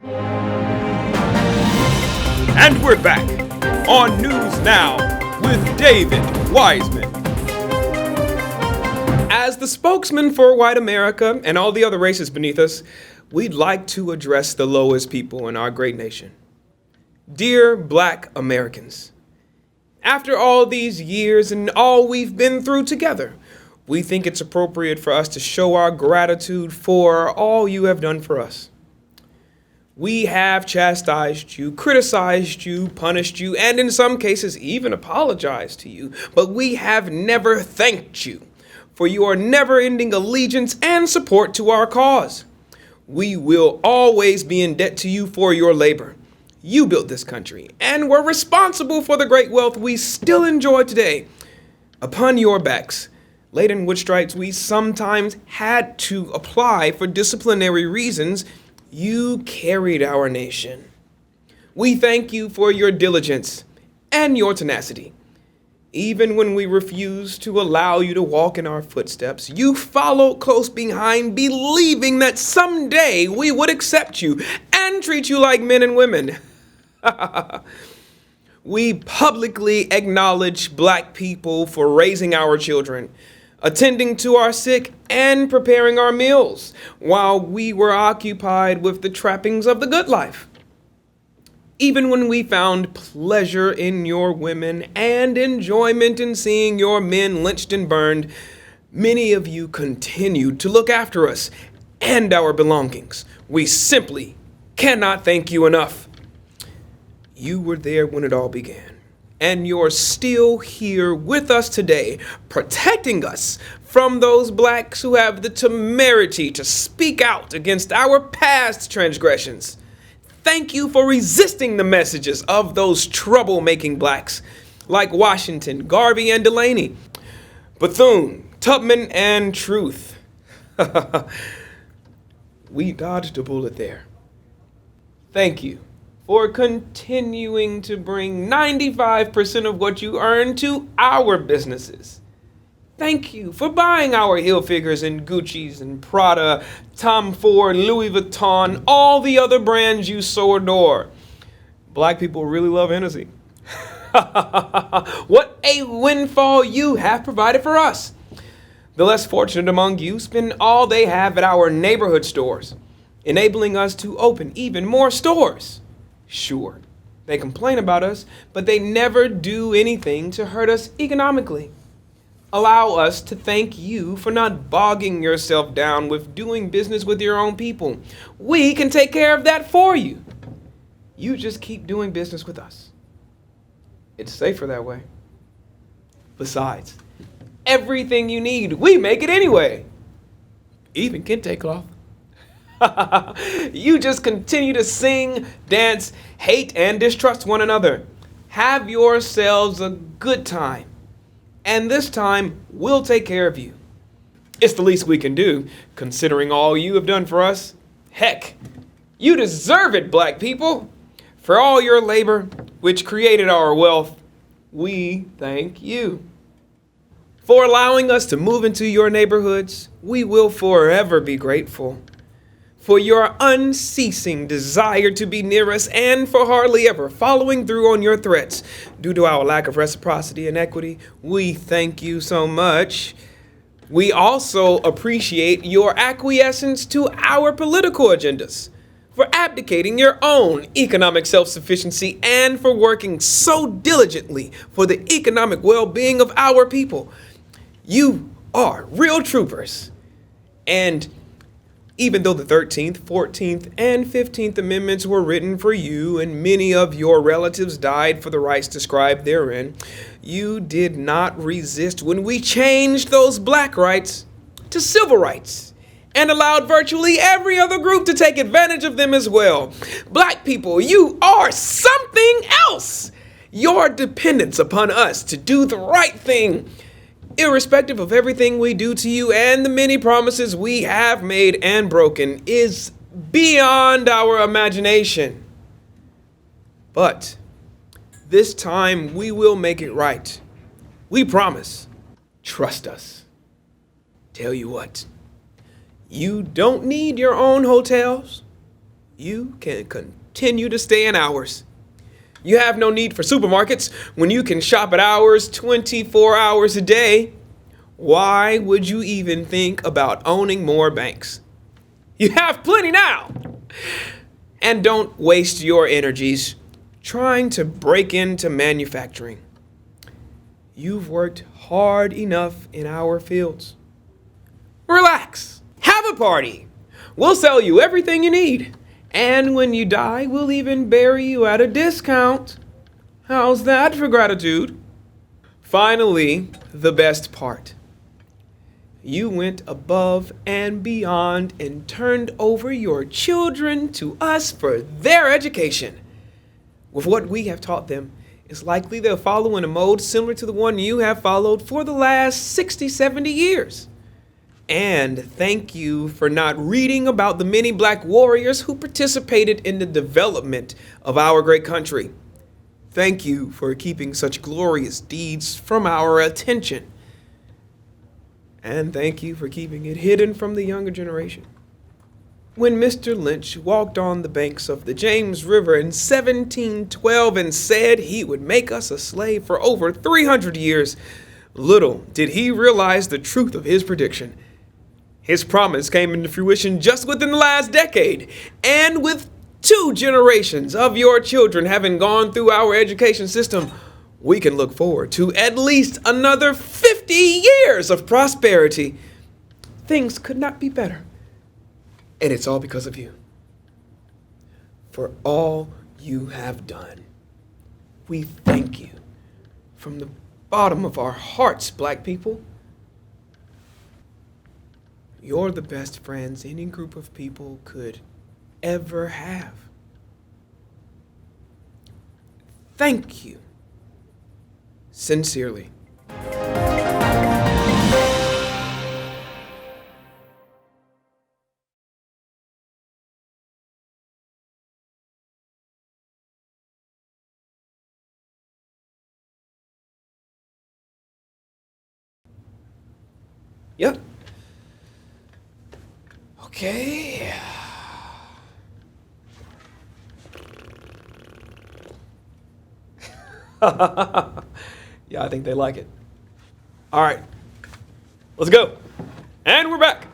And we're back on News Now with David Wiseman. As the spokesman for white America and all the other races beneath us, we'd like to address the lowest people in our great nation. Dear Black Americans, after all these years and all we've been through together, we think it's appropriate for us to show our gratitude for all you have done for us. We have chastised you, criticized you, punished you, and in some cases even apologized to you, but we have never thanked you for your never-ending allegiance and support to our cause. We will always be in debt to you for your labor. You built this country and were responsible for the great wealth we still enjoy today. Upon your backs, laden with stripes we sometimes had to apply for disciplinary reasons, you carried our nation. We thank you for your diligence and your tenacity. Even when we refused to allow you to walk in our footsteps, you followed close behind, believing that someday we would accept you and treat you like men and women. We publicly acknowledge Black people for raising our children, attending to our sick, and preparing our meals while we were occupied with the trappings of the good life. Even when we found pleasure in your women and enjoyment in seeing your men lynched and burned, many of you continued to look after us and our belongings. We simply cannot thank you enough. You were there when it all began, and you're still here with us today, protecting us from those Blacks who have the temerity to speak out against our past transgressions. Thank you for resisting the messages of those troublemaking Blacks like Washington, Garvey, and Delaney, Bethune, Tubman, and Truth. We dodged a bullet there. Thank you for continuing to bring 95% of what you earn to our businesses. Thank you for buying our Hilfigers and Gucci's and Prada, Tom Ford, Louis Vuitton, all the other brands you so adore. Black people really love Hennessy. What a windfall you have provided for us. The less fortunate among you spend all they have at our neighborhood stores, enabling us to open even more stores. Sure, they complain about us, but they never do anything to hurt us economically. Allow us to thank you for not bogging yourself down with doing business with your own people. We can take care of that for you. You just keep doing business with us. It's safer that way. Besides, everything you need, we make it anyway. Even kente cloth. You just continue to sing, dance, hate, and distrust one another. Have yourselves a good time. And this time, we'll take care of you. It's the least we can do, considering all you have done for us. Heck, you deserve it, Black people. For all your labor, which created our wealth, we thank you. For allowing us to move into your neighborhoods, we will forever be grateful. For your unceasing desire to be near us and for hardly ever following through on your threats due to our lack of reciprocity and equity, we thank you so much. We also appreciate your acquiescence to our political agendas, for abdicating your own economic self-sufficiency and for working so diligently for the economic well-being of our people. You are real troopers. And even though the 13th, 14th, and 15th Amendments were written for you and many of your relatives died for the rights described therein, you did not resist when we changed those Black rights to civil rights and allowed virtually every other group to take advantage of them as well. Black people, you are something else. Your dependence upon us to do the right thing, irrespective of everything we do to you and the many promises we have made and broken, is beyond our imagination. But this time we will make it right. We promise. Trust us. Tell you what, you don't need your own hotels. you can continue to stay in hours. You have no need for supermarkets when you can shop at hours 24 hours a day. Why would you even think about owning more banks? You have plenty now. And don't waste your energies trying to break into manufacturing. You've worked hard enough in our fields. Relax. Have a party. We'll sell you everything you need. And when you die, we'll even bury you at a discount. How's that for gratitude? Finally, the best part. You went above and beyond and turned over your children to us for their education. With what we have taught them, it's likely they'll follow in a mode similar to the one you have followed for the last 60, 70 years. And thank you for not reading about the many black warriors who participated in the development of our great country. Thank you for keeping such glorious deeds from our attention. And thank you for keeping it hidden from the younger generation. When Mr. Lynch walked on the banks of the James River in 1712 and said he would make us a slave for over 300 years, little did he realize the truth of his prediction. His promise came into fruition just within the last decade, and with 2 generations of your children having gone through our education system, we can look forward to at least another 50 years of prosperity. Things could not be better. And it's all because of you. For all you have done. We thank you from the bottom of our hearts, black people. You're the best friends any group of people could ever have. Thank you. Sincerely. Yep. Okay. Yeah, I think they like it. All right, let's go. And we're back.